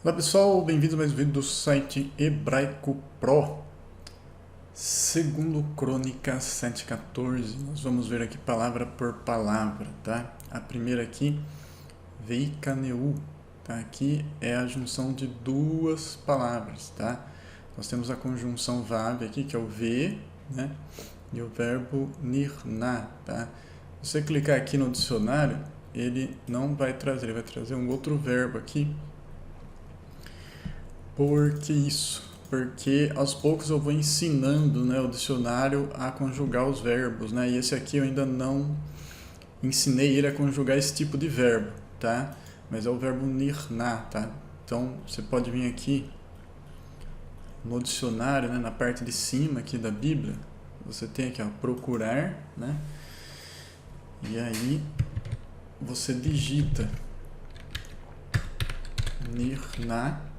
Olá pessoal, bem-vindos a mais um vídeo do site Hebraico Pro. Segundo Crônicas 7:14, nós vamos ver aqui palavra por palavra, tá? A primeira aqui, veikaneu, tá? Aqui é a junção de duas palavras, tá? Nós temos a conjunção vav aqui, que é o ve, né? E o verbo nirna, tá? Se você clicar aqui no dicionário, ele não vai trazer, ele vai trazer um outro verbo aqui. Por que isso? Porque aos poucos eu vou ensinando, né, o dicionário a conjugar os verbos, né? E esse aqui eu ainda não ensinei ele a conjugar esse tipo de verbo, tá? Mas é o verbo nirna, tá? Então você pode vir aqui no dicionário, né, na parte de cima aqui da Bíblia, você tem aqui, ó, procurar, né? E aí você digita nirna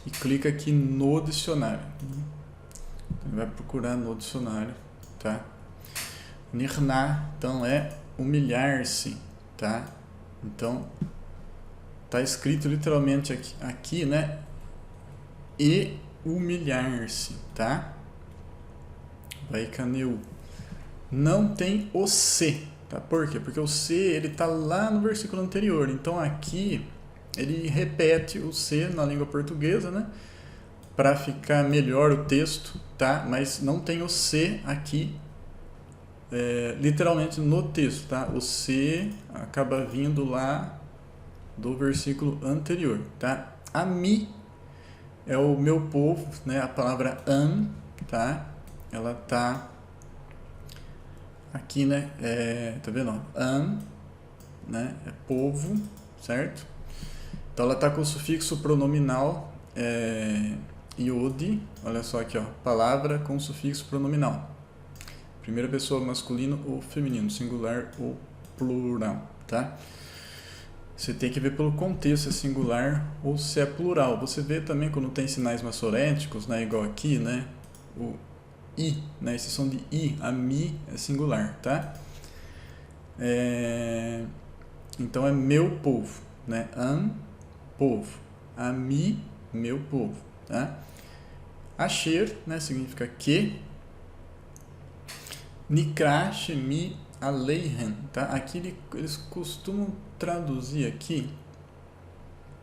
e clica aqui no dicionário. Então, vai procurar no dicionário, tá? Nirna, então, é humilhar-se, tá? Então, tá escrito literalmente aqui, né? E humilhar-se, tá? Veikaneu. Não tem o se, tá? Por quê? Porque o se, ele tá lá no versículo anterior. Então, aqui ele repete o se na língua portuguesa, né? Para ficar melhor o texto, tá? Mas não tem o se aqui, literalmente no texto, tá? O se acaba vindo lá do versículo anterior, tá? Ami é o meu povo, né? A palavra am, tá? Ela tá aqui, né? Tá vendo? Am, né? É povo, certo? Então ela está com o sufixo pronominal iode, olha só aqui, ó, palavra com sufixo pronominal. Primeira pessoa masculino ou feminino, singular ou plural, tá? Você tem que ver pelo contexto se é singular ou se é plural. Você vê também quando tem sinais massoréticos, né, igual aqui, né, o i, né, esse som de i, a mi é singular, tá? Então é meu povo, né, povo, ami, meu povo, tá? Asher, né, significa que. Nikra shemi aleihem, tá? Aqui eles costumam traduzir aqui,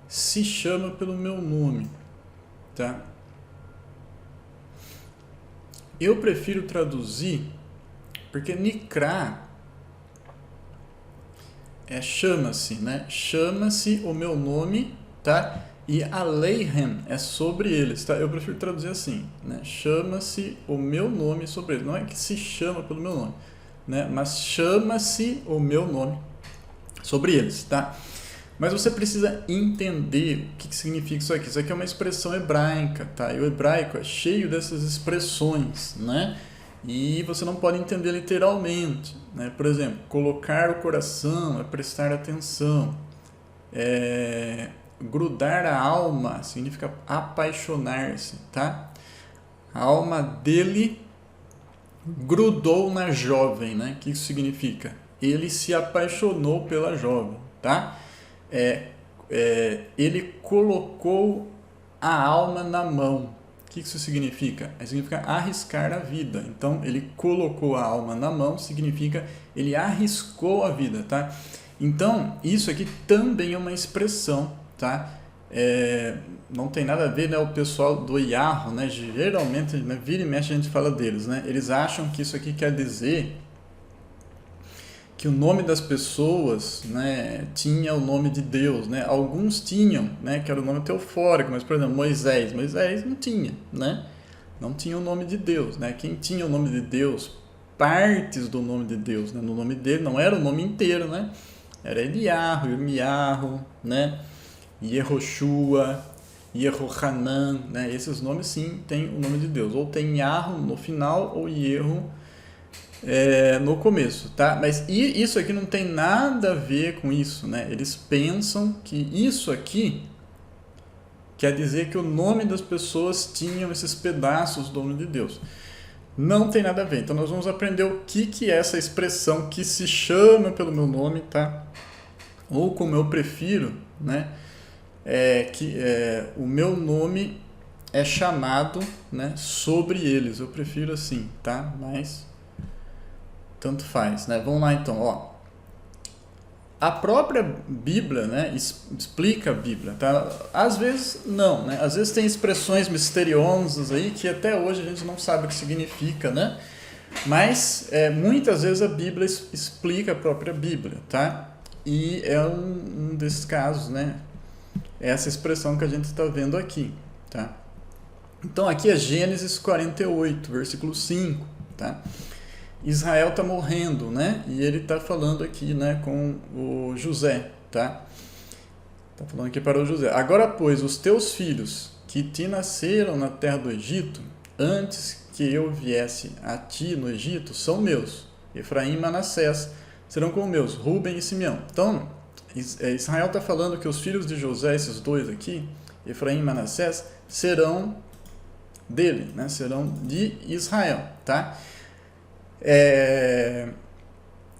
se chama pelo meu nome, tá? Eu prefiro traduzir porque Nikra chama-se, né? Chama-se o meu nome, tá? E aleihem é sobre eles, tá? Eu prefiro traduzir assim, né? Chama-se o meu nome sobre eles. Não é que se chama pelo meu nome, né? Mas chama-se o meu nome sobre eles, tá? Mas você precisa entender o que significa isso aqui. Isso aqui é uma expressão hebraica, tá? E o hebraico é cheio dessas expressões, né? E você não pode entender literalmente, né? Por exemplo, colocar o coração é prestar atenção. Grudar a alma significa apaixonar-se, tá? A alma dele grudou na jovem, né? O que isso significa? Ele se apaixonou pela jovem, tá? Ele colocou a alma na mão. O que isso significa? Significa arriscar a vida. Então, ele colocou a alma na mão, significa ele arriscou a vida, tá? Então, isso aqui também é uma expressão, tá? Não tem nada a ver, né? O pessoal do Yahoo, né? Geralmente, né, vira e mexe a gente fala deles, né? Eles acham que isso aqui quer dizer que o nome das pessoas, né, tinha o nome de Deus, né? Alguns tinham, né, que era o nome teofórico, mas por exemplo, Moisés não tinha, né? Não tinha o nome de Deus, né? Quem tinha o nome de Deus, partes do nome de Deus, né? No nome dele não era o nome inteiro, né? Era Eliarro, Irmiarro, né? Yehoshua, Yehohanan, né? Esses nomes sim tem o nome de Deus, ou tem Yarro no final ou Yeho no começo, tá? Mas isso aqui não tem nada a ver com isso, né? Eles pensam que isso aqui quer dizer que o nome das pessoas tinham esses pedaços do nome de Deus. Não tem nada a ver. Então nós vamos aprender o que é essa expressão que se chama pelo meu nome, tá? Ou como eu prefiro, né? o meu nome é chamado, né, sobre eles. Eu prefiro assim, tá? Mas tanto faz, né? Vamos lá então, ó. A própria Bíblia, né, explica a Bíblia, tá? Às vezes não, né? Às vezes tem expressões misteriosas aí que até hoje a gente não sabe o que significa, né? Mas muitas vezes a Bíblia explica a própria Bíblia, tá? E é um desses casos, né? Essa expressão que a gente está vendo aqui, tá? Então aqui é Gênesis 48, versículo 5, tá? Israel está morrendo, né? E ele está falando aqui, né, com o José, tá? Está falando aqui para o José. Agora, pois, os teus filhos que te nasceram na terra do Egito, antes que eu viesse a ti no Egito, são meus. Efraim e Manassés serão como meus, Ruben e Simeão. Então, Israel está falando que os filhos de José, esses dois aqui, Efraim e Manassés, serão dele, né? Serão de Israel, tá?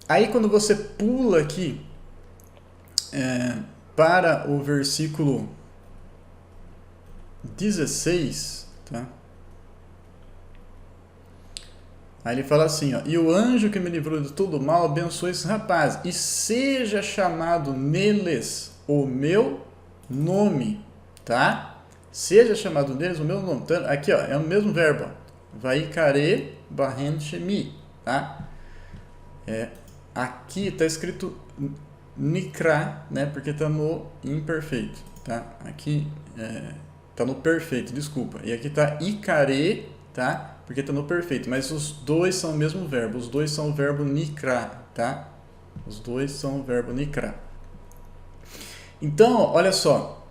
Aí quando você pula aqui para o versículo 16, tá? Aí ele fala assim, ó, e o anjo que me livrou de todo mal abençoe esses rapazes, e seja chamado neles o meu nome, tá? Seja chamado neles o meu nome. Então, aqui, ó, é o mesmo verbo, vaikare bahen shemi, tá? Aqui está escrito nikra, né? Porque está no imperfeito, tá? Aqui está no perfeito, desculpa. E aqui está ikare, tá? Porque está no perfeito. Mas os dois são o mesmo verbo. Os dois são o verbo nikra, tá? Os dois são o verbo nikra. Então, olha só.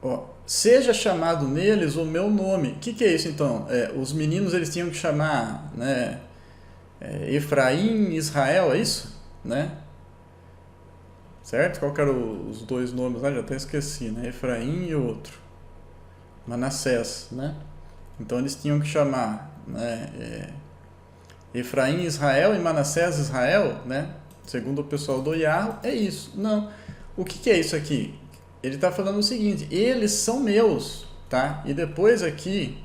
Ó, seja chamado neles o meu nome. O que é isso, então? Os meninos eles tinham que chamar, né? Efraim e Israel, é isso? Né? Certo? Qual que eram os dois nomes lá? Já até esqueci, né? Efraim e outro. Manassés, né? Então eles tinham que chamar, né? Efraim Israel e Manassés Israel, né? Segundo o pessoal do Yahoo, é isso. Não. O que é isso aqui? Ele está falando o seguinte, eles são meus, tá? E depois aqui,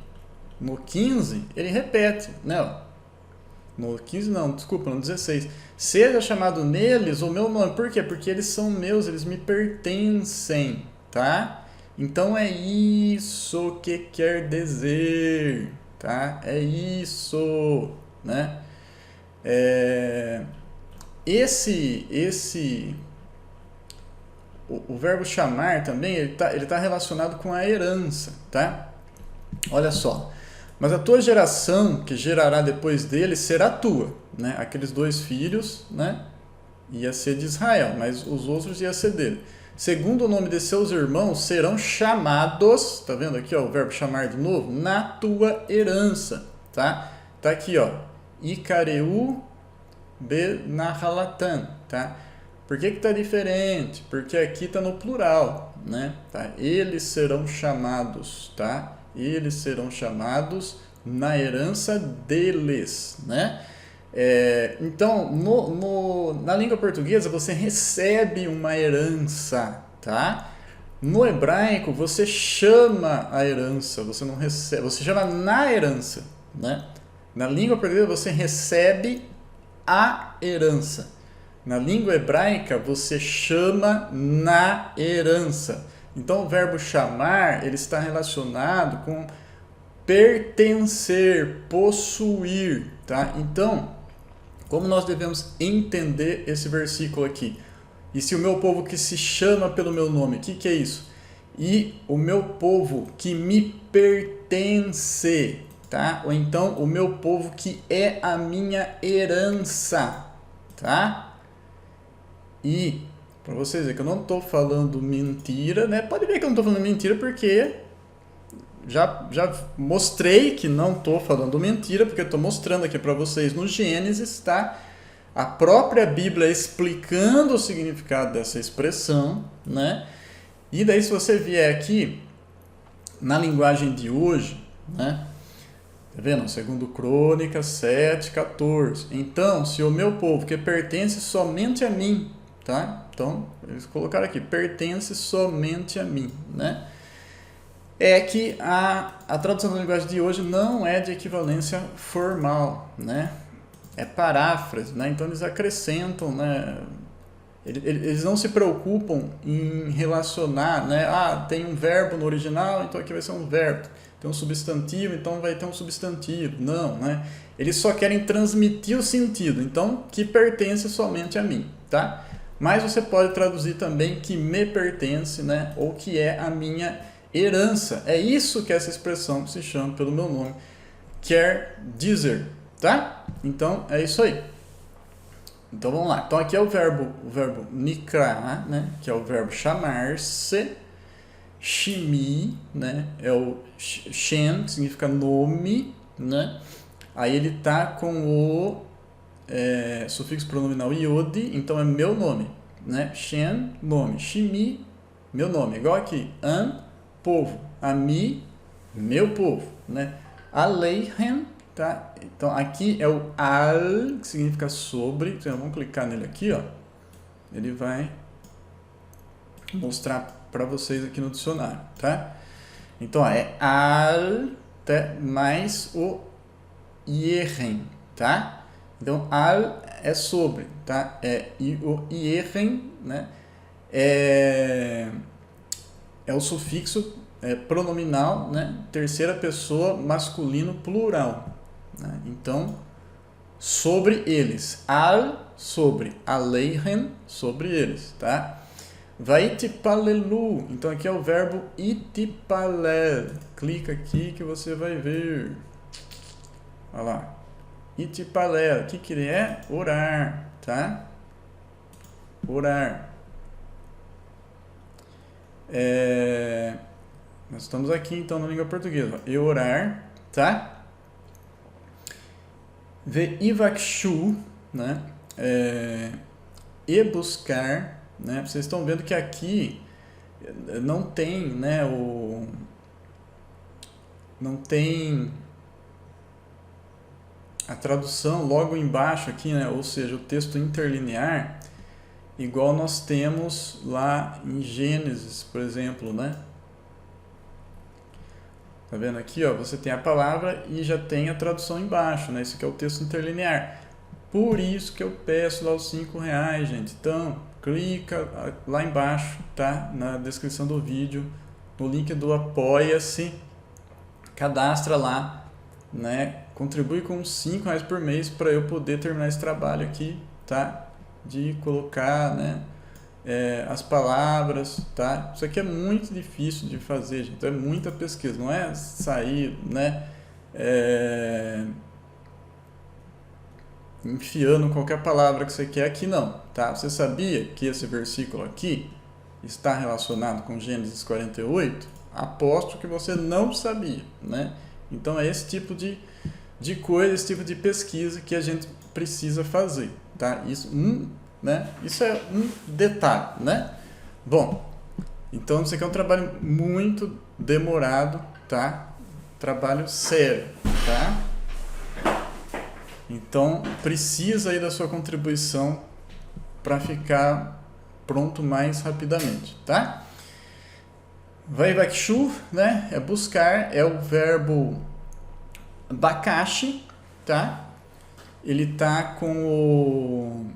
no 15, ele repete, né? No 15 não, desculpa, no 16. Seja chamado neles o meu nome. Por quê? Porque eles são meus, eles me pertencem, tá? Então é isso que quer dizer, tá? É isso, né? O verbo chamar também, ele tá relacionado com a herança, tá? Olha só. Mas a tua geração, que gerará depois dele, será tua, né? Aqueles dois filhos, né? Ia ser de Israel, mas os outros ia ser dele. Segundo o nome de seus irmãos, serão chamados, tá vendo aqui, ó, o verbo chamar de novo? Na tua herança, tá? Tá aqui, ó, Icareu Benahalatan, tá? Por que tá diferente? Porque aqui tá no plural, né? Tá? Eles serão chamados, tá? Eles serão chamados na herança deles, né? Então, na língua portuguesa, você recebe uma herança, tá? No hebraico, você chama a herança, você não recebe, você chama na herança, né? Na língua portuguesa, você recebe a herança. Na língua hebraica, você chama na herança. Então, o verbo chamar, ele está relacionado com pertencer, possuir, tá? Então, como nós devemos entender esse versículo aqui? E se o meu povo que se chama pelo meu nome, o que é isso? E o meu povo que me pertence, tá? Ou então, o meu povo que é a minha herança, tá? E para vocês verem que eu não estou falando mentira, né? Pode ver que eu não estou falando mentira porque já mostrei que não estou falando mentira, porque eu estou mostrando aqui para vocês no Gênesis, tá? A própria Bíblia explicando o significado dessa expressão, né? E daí se você vier aqui na linguagem de hoje, né? Tá vendo? Segundo Crônicas 7:14. Então, se o meu povo que pertence somente a mim, tá? Então, eles colocaram aqui, pertence somente a mim, né? É que a tradução da linguagem de hoje não é de equivalência formal, né? É paráfrase, né? Então eles acrescentam, né? Eles não se preocupam em relacionar, né? Ah, tem um verbo no original, então aqui vai ser um verbo. Tem um substantivo, então vai ter um substantivo. Não, né? Eles só querem transmitir o sentido, então que pertence somente a mim, tá? Mas você pode traduzir também que me pertence, né? Ou que é a minha herança. É isso que essa expressão que se chama pelo meu nome quer dizer, tá? Então é isso aí. Então vamos lá. Então aqui é o verbo nikra, né? Que é o verbo chamar-se. Shimi, né? É o shen, que significa nome, né? Aí ele tá com o sufixo pronominal iode, então é meu nome, né? Shen, nome. Shimi, meu nome. Igual aqui. An, povo. Ami, meu povo, né? Aleihem, tá? Então aqui é o al, que significa sobre. Então vamos clicar nele aqui, ó. Ele vai mostrar para vocês aqui no dicionário, tá? Então ó, é al, tá? Mais o ierem, tá? Então al é sobre, tá? O ierem, né? É o sufixo pronominal, né? Terceira pessoa masculino plural, né? Então sobre eles, al sobre, aleihem sobre eles, tá? Vaitipalelu, então aqui é o verbo itipalel. Clica aqui que você vai ver. Olha lá. Itipalel, o que ele é? Orar, tá? Orar. Nós estamos aqui então na língua portuguesa. E orar, tá? Veivakshu, né? E buscar, né? Vocês estão vendo que aqui não tem, né? Não tem a tradução logo embaixo aqui, né? Ou seja, o texto interlinear, igual nós temos lá em Gênesis, por exemplo, né? Tá vendo aqui, ó? Você tem a palavra e já tem a tradução embaixo, né? Esse aqui é o texto interlinear. Por isso que eu peço lá os R$5, gente. Então, clica lá embaixo, tá? Na descrição do vídeo, no link do Apoia-se, cadastra lá, né? Contribui com R$5 por mês para eu poder terminar esse trabalho aqui, tá? De colocar, né? As palavras, tá? Isso aqui é muito difícil de fazer, gente. É muita pesquisa, não é sair, né? Enfiando qualquer palavra que você quer aqui, não, tá? Você sabia que esse versículo aqui está relacionado com Gênesis 48? Aposto que você não sabia, né? Então é esse tipo de coisa, esse tipo de pesquisa que a gente precisa fazer, tá? Isso, né? Isso é um detalhe, né? Bom, então isso aqui é um trabalho muito demorado, tá? Trabalho sério, tá? Então, precisa aí da sua contribuição para ficar pronto mais rapidamente, tá? Vaivakshu, né? É buscar, é o verbo bakashi, tá? Ele tá com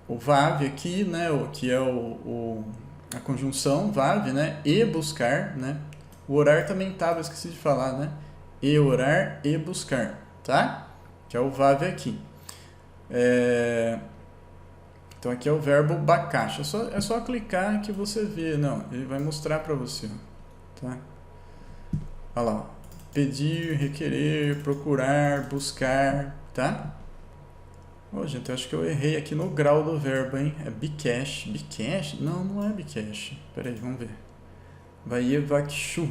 o vav aqui, né? O que é a conjunção vav, né? E buscar, né? O orar também tava, esqueci de falar, né? E orar e buscar, tá? Que é o vav aqui. Então aqui é o verbo bakash. É só clicar que você vê. Não, ele vai mostrar para você. Tá? Olha lá. Pedir, requerer, procurar, buscar. Tá? Gente, eu acho que eu errei aqui no grau do verbo, hein? É bikash. Bikash? Não é bikash. Pera aí, vamos ver. Vayevakshu.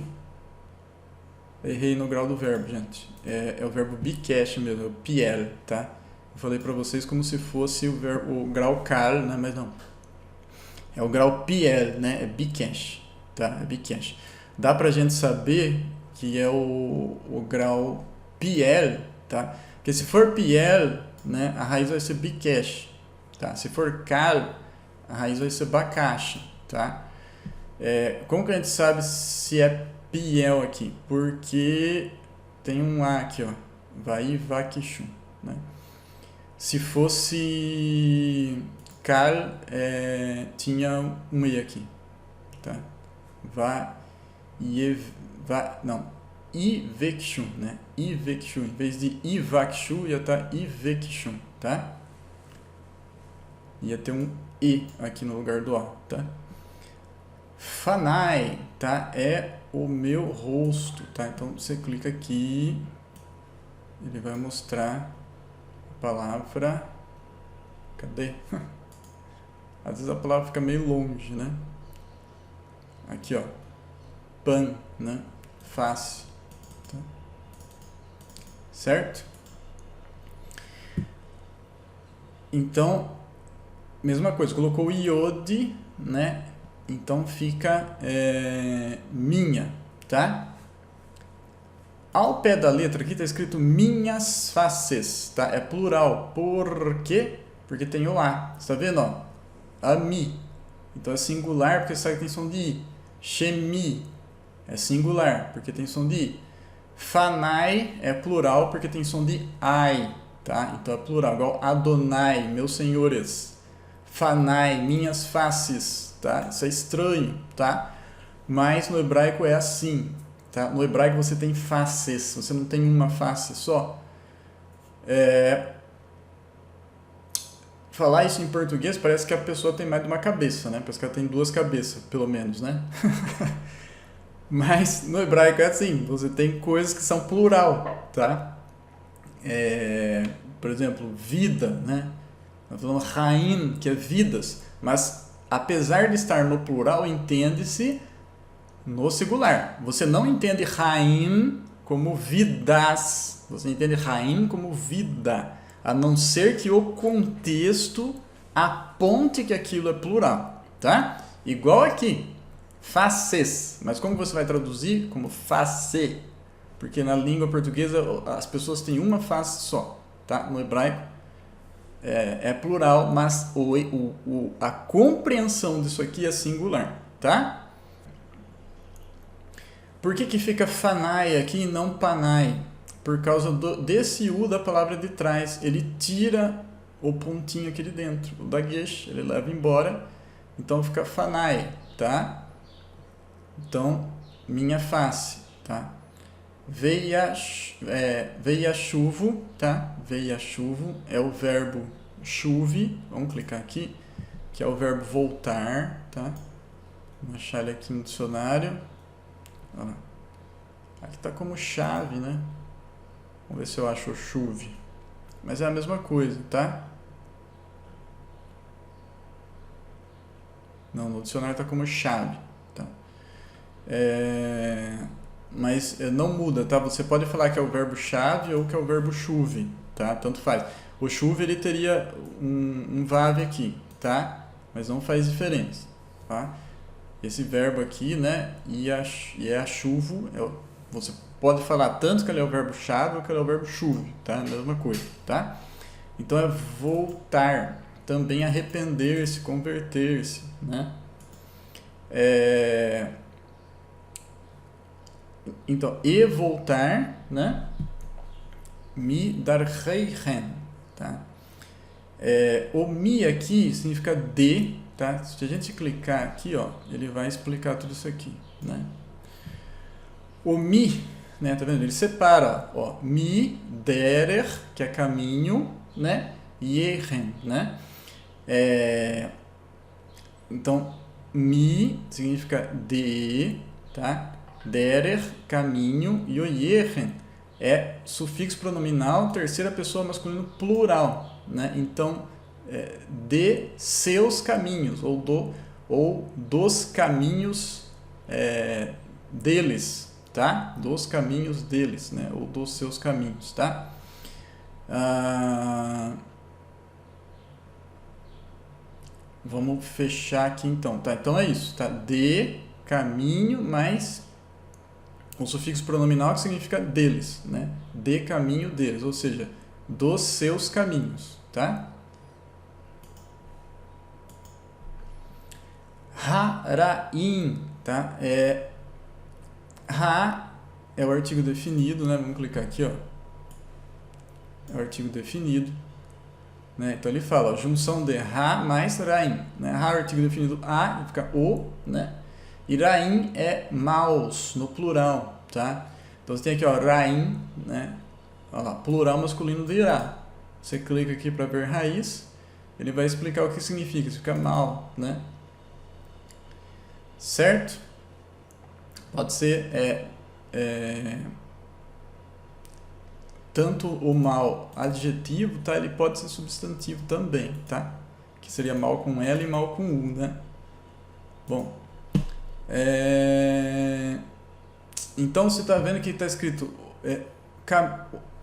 Errei no grau do verbo, gente. É o verbo bikash mesmo, é o piel, tá? Eu falei pra vocês como se fosse o grau kal, né? Mas não. É o grau piel, né? É bikash, tá? É bikash. Dá pra gente saber que é o grau piel, tá? Porque se for piel, né? A raiz vai ser bikash, tá? Se for kal, a raiz vai ser bakashi, tá? Como que a gente sabe se é piel aqui? Porque tem um A aqui, ó, vai vakishu, né? Se fosse kal, tinha um E aqui, tá? Ivekshu, né? Ivekshu, em vez de ivakshu, ia estar ivekshu, tá? Ia ter um E aqui no lugar do A, tá? Fanai, tá? É o meu rosto, tá? Então você clica aqui, ele vai mostrar a palavra. Cadê? Às vezes a palavra fica meio longe, né? Aqui, ó. Pan, né? Face. Tá? Certo? Então, mesma coisa, colocou iode, né? Então fica minha, tá? Ao pé da letra aqui está escrito minhas faces, tá? É plural. Por quê? Porque tem o A. Você tá vendo, ó? Ami. Então é singular porque sabe que tem som de I. Shemi é singular porque tem som de I. Fanai é plural porque tem som de ai, tá? Então é plural, igual Adonai, meus senhores. Fanai, minhas faces, tá? Isso é estranho, tá? Mas no hebraico é assim, tá? No hebraico você tem faces, você não tem uma face só. Falar isso em português parece que a pessoa tem mais de uma cabeça, né? Parece que ela tem duas cabeças, pelo menos, né? Mas no hebraico é assim, você tem coisas que são plural, tá? Por exemplo, vida, né? Nós falamos Raim, que é vidas, mas apesar de estar no plural, entende-se no singular. Você não entende Raim como vidas, você entende Raim como vida, a não ser que o contexto aponte que aquilo é plural, tá? Igual aqui, faces, mas como você vai traduzir? Como face, porque na língua portuguesa as pessoas têm uma face só, tá? No hebraico é plural, mas a compreensão disso aqui é singular, tá? Por que fica fanai aqui e não panai? Por causa desse U da palavra de trás. Ele tira o pontinho aqui de dentro, o dagesh, ele leva embora, então fica fanai, tá? Então, minha face, tá? Veiachuvo, tá? Veiachuvo é o verbo chuve, vamos clicar aqui, que é o verbo voltar, tá? Vou achar ele aqui no dicionário. Olha lá. Aqui tá como chave, né? Vamos ver se eu acho o chuve. Mas é a mesma coisa, tá? Não, no dicionário tá como chave, tá? Mas não muda, tá? Você pode falar que é o verbo chave ou que é o verbo chuve, tá? Tanto faz. O chuve, ele teria um vav aqui, tá? Mas não faz diferença, tá? Esse verbo aqui, né? E a chuvo, você pode falar tanto que ele é o verbo chave ou que ele é o verbo chuve, tá? A mesma coisa, tá? Então é voltar, também arrepender-se, converter-se, né? Então, e voltar, né? Mi darreichen, tá? O mi aqui significa de, tá? Se a gente clicar aqui, ó, ele vai explicar tudo isso aqui, né? O mi, né? Tá vendo? Ele separa, ó, mi, derer, que é caminho, né? Yeren, né? Então, mi significa de, tá? Derer, caminho, e o yeren é sufixo pronominal, terceira pessoa masculino plural, né? Então, de seus caminhos, ou dos caminhos deles, tá? Dos caminhos deles, né? Ou dos seus caminhos, tá? Vamos fechar aqui então, tá? Então é isso, tá? De, caminho, mais o sufixo pronominal que significa deles, né? De caminho deles, ou seja, dos seus caminhos, tá? Haraim, tá? Ha é o artigo definido, né? Vamos clicar aqui, ó. É o artigo definido, né? Então ele fala, ó, junção de ha mais raim, né? Ha é o artigo definido a, fica o, né? E raim é maus, no plural, tá? Então você tem aqui, ó, raim, né? Olha lá, plural masculino de irá. Você clica aqui para ver raiz, ele vai explicar o que significa, isso fica mal, né? Certo? Pode ser tanto o mal adjetivo, tá? Ele pode ser substantivo também, tá? Que seria mal com L e mal com U, né? Bom, então você está vendo que está escrito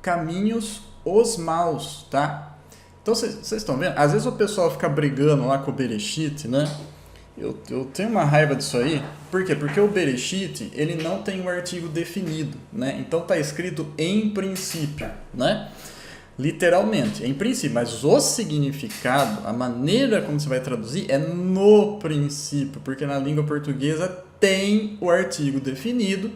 caminhos os maus, tá? Então vocês estão vendo? Às vezes o pessoal fica brigando lá com o Bereshit, né? Eu tenho uma raiva disso aí. Por quê? Porque o Bereshit, ele não tem um artigo definido, né? Então tá escrito em princípio, né? Literalmente, em princípio, mas o significado, a maneira como você vai traduzir é no princípio, porque na língua portuguesa tem o artigo definido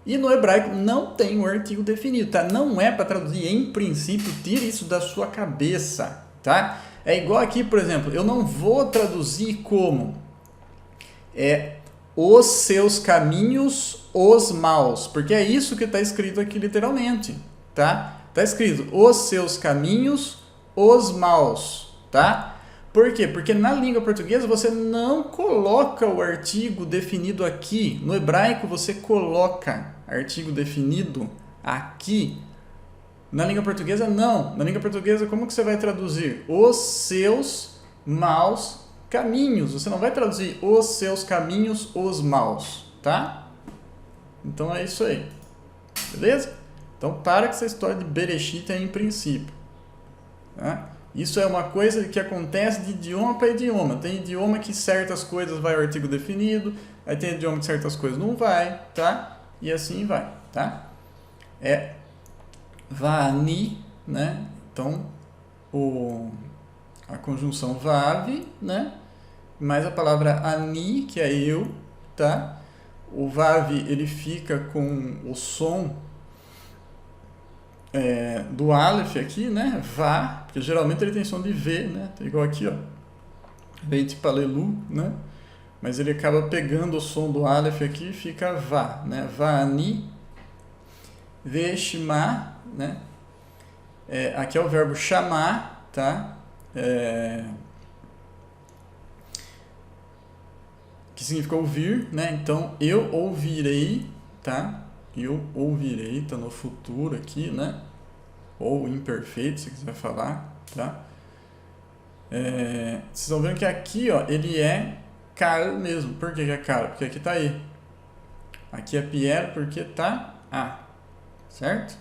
e no hebraico não tem o artigo definido, tá? Não é para traduzir em princípio, tire isso da sua cabeça, tá? É igual aqui, por exemplo, eu não vou traduzir como os seus caminhos, os maus, porque é isso que está escrito aqui literalmente, tá? Está escrito os seus caminhos, os maus, tá? Por quê? Porque na língua portuguesa você não coloca o artigo definido aqui. No hebraico você coloca artigo definido aqui. Na língua portuguesa não. Na língua portuguesa como que você vai traduzir? Os seus maus caminhos. Você não vai traduzir os seus caminhos, os maus, tá? Então é isso aí. Beleza? Então para com essa história de Bereshit em princípio. Tá? Isso é uma coisa que acontece de idioma para idioma. Tem idioma que certas coisas vai o artigo definido, aí tem idioma que certas coisas não vai, tá? E assim vai, tá? Vani, né? Então, a conjunção vav, né? Mais a palavra ani, que é eu, tá? O vav, ele fica com o som do aleph aqui, né? Vá, porque geralmente ele tem som de V, né? Tá igual aqui, ó. Vem tipo alelu, né? Mas ele acaba pegando o som do aleph aqui e fica vá, né? Vani, veshma, né? Aqui é o verbo chamar, tá? Que significa ouvir, né? Então, eu ouvirei, tá? Eu ouvirei, tá no futuro aqui, né? Ou imperfeito, se quiser falar, tá? Vocês estão vendo que aqui, ó, ele é caro mesmo. Por que é caro? Porque aqui tá E. Aqui é Pierre porque tá A, certo?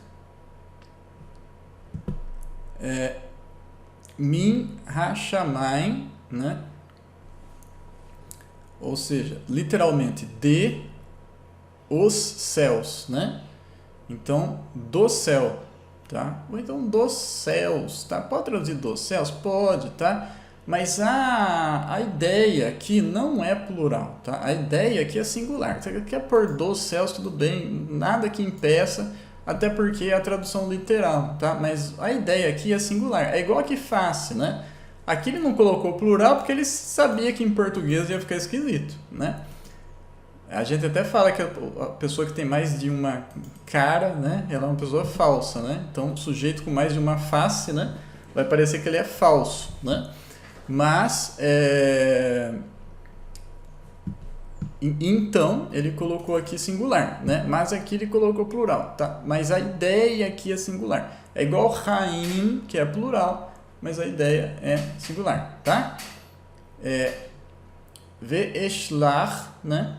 Min hashamayim, né? Ou seja, literalmente, de os céus, né? Então, do céu, tá? Ou então, dos céus, tá? Pode traduzir dos céus? Pode, tá? Mas a ideia aqui não é plural, tá? A ideia aqui é singular. Você quer pôr dos céus, tudo bem, nada que impeça, até porque é a tradução literal, tá? Mas a ideia aqui é singular. É igual aqui face, né? Aqui ele não colocou plural porque ele sabia que em português ia ficar esquisito, né? A gente até fala que a pessoa que tem mais de uma cara, né? Ela é uma pessoa falsa, né? Então, sujeito com mais de uma face, né? Vai parecer que ele é falso, né? Mas, então, ele colocou aqui singular, né? Mas aqui ele colocou plural, tá? Mas a ideia aqui é singular. É igual Raim, que é plural, mas a ideia é singular, tá? Ve'eshlar, né?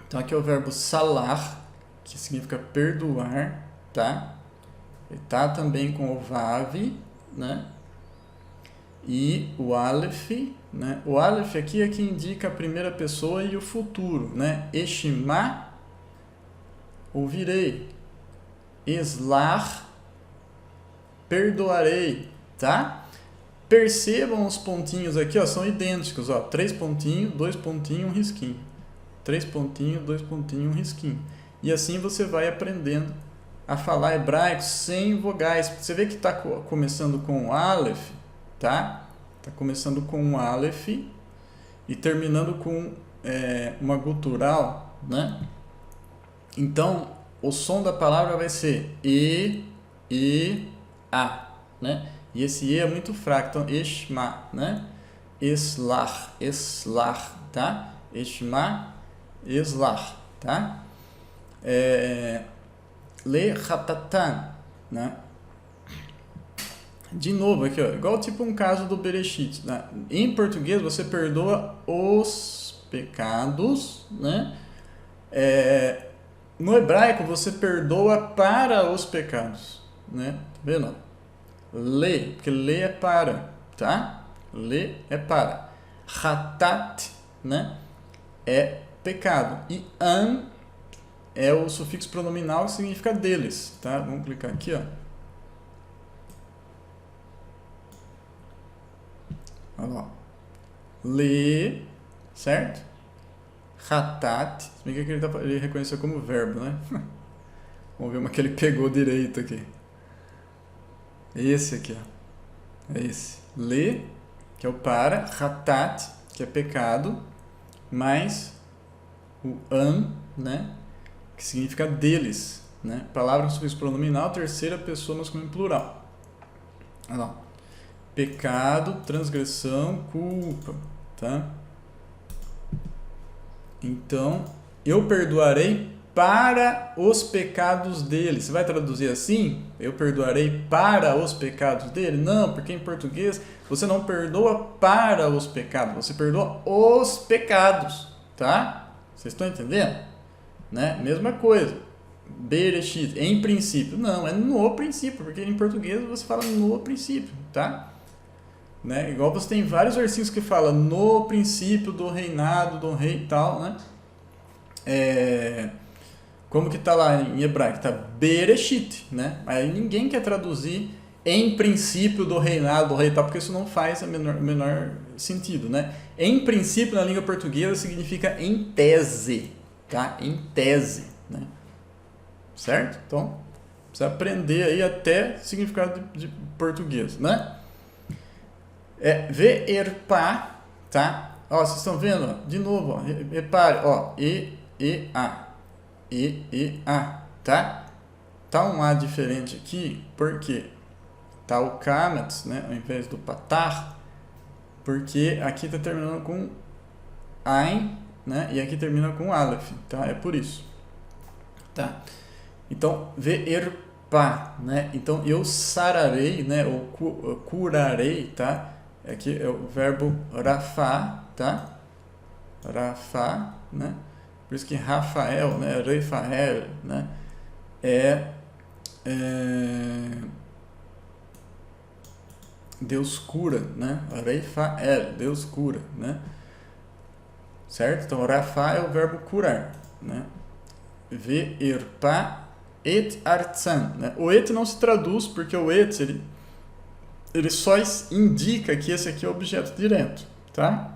Então aqui é o verbo salar, que significa perdoar, tá? Ele tá também com o vav, né? E o aleph, né? O aleph aqui é que indica a primeira pessoa e o futuro, né? Eshma, ouvirei. Eslar, perdoarei, tá? Percebam os pontinhos aqui, ó, são idênticos, ó, 3 pontinhos, 2 pontinhos, um risquinho. 3 pontinhos, 2 pontinhos, um risquinho. E assim você vai aprendendo a falar hebraico sem vogais. Você vê que está começando com o Aleph, tá? Está começando com um Aleph e terminando com uma gutural, né? Então, o som da palavra vai ser A, né? E esse E é muito fraco, então Eshma, né? Eslach, tá? Eshma, Eslach, tá? Le Hatatan, né? De novo aqui, ó, igual tipo um caso do Bereshit, né? Em português você perdoa os pecados, né? No hebraico você perdoa para os pecados, né? Tá vendo? Le, porque le é para, tá? Le é para. Hatat, né? É pecado. E an é o sufixo pronominal que significa deles, tá? Vamos clicar aqui, ó. Olha lá. Le, certo? Hatat, se bem que ele reconheceu como verbo, né? Vamos ver uma que ele pegou direito aqui. Esse aqui, ó. É esse. Le, que é o para, hatat, que é pecado, mais o an, né? Que significa deles, né? Palavra com sufixo pronominal, terceira pessoa masculino plural. Olha lá. Pecado, transgressão, culpa, tá? Então, eu perdoarei para os pecados dele. Você vai traduzir assim? Eu perdoarei para os pecados dele? Não, porque em português você não perdoa para os pecados, você perdoa os pecados, tá? Vocês estão entendendo? Né? Mesma coisa. Bereshit, em princípio. Não, é no princípio, porque em português você fala no princípio, tá? Né? Igual você tem vários versículos que falam no princípio do reinado do rei e tal, né? Como que tá lá em hebraico? Tá Bereshit, né? Aí ninguém quer traduzir em princípio do reinado do rei e tal, porque isso não faz o menor sentido, né? Em princípio, na língua portuguesa, significa em tese, tá? Em tese, né? Certo? Então, precisa aprender aí até significado de português, né? Ve'erpa, tá? Ó, vocês estão vendo? Ó, de novo, ó, repare, ó, A, tá? Tá um A diferente aqui, porque tá o kametz, né, ao invés do patar, porque aqui tá terminando com Ain, né, e aqui termina com Aleph, tá? É por isso, tá? Então, ve'erpa, né? Então, eu sararei, né, ou curarei, tá? Aqui é o verbo rafá, tá? Rafá, né? Por isso que Rafael, né? Refael, né? Deus cura, né? Refael, Deus cura, né? Certo? Então, Rafá é o verbo curar, né? Ve'erpa et artsan, né? O et não se traduz porque o et, ele só indica que esse aqui é o objeto direto, tá?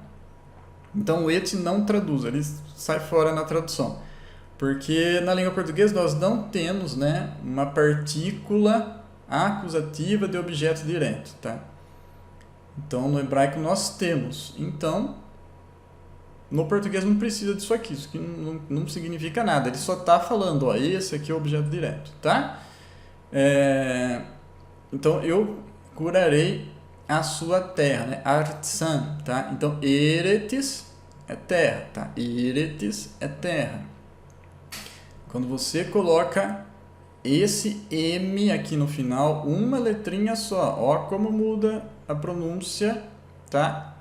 Então o et não traduz, ele sai fora na tradução. Porque na língua portuguesa nós não temos, né, uma partícula acusativa de objeto direto, tá? Então no hebraico nós temos. Então no português não precisa disso aqui, isso aqui não significa nada, ele só está falando, ó, esse aqui é o objeto direto, tá? Então eu curarei a sua terra, né? Artsan, tá? Então, eretis é terra, tá? Eretis é terra. Quando você coloca esse M aqui no final, uma letrinha só, ó como muda a pronúncia, tá?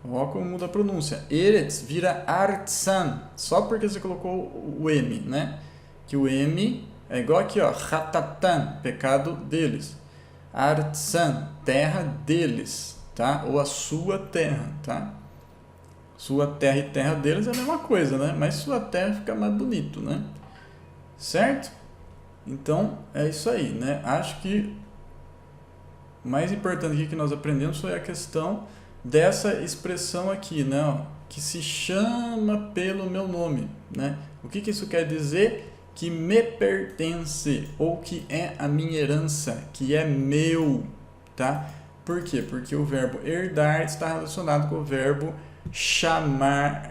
Ó como muda a pronúncia. Eretz vira artsan, só porque você colocou o M, né? Que o M é igual aqui, ó, hatatan, pecado deles. Artsan, terra deles, tá? Ou a sua terra, tá? Sua terra e terra deles é a mesma coisa, né? Mas sua terra fica mais bonito, né? Certo? Então, é isso aí, né? Acho que O mais importante aqui que nós aprendemos foi a questão dessa expressão aqui, né? Ó, que se chama pelo meu nome, né? O que isso quer dizer? Que me pertence, ou que é a minha herança, que é meu, tá? Por quê? Porque o verbo herdar está relacionado com o verbo chamar,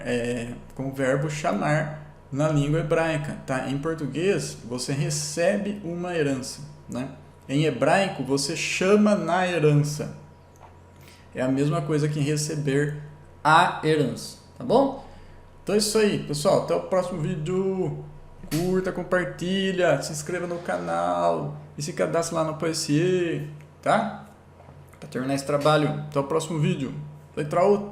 na língua hebraica, tá? Em português, você recebe uma herança, né? Em hebraico, você chama na herança. É a mesma coisa que receber a herança, tá bom? Então é isso aí, pessoal. Até o próximo vídeo. Curta, compartilha, se inscreva no canal e se cadastre lá no Poesier, tá? Para terminar esse trabalho. Até o próximo vídeo. Letra O.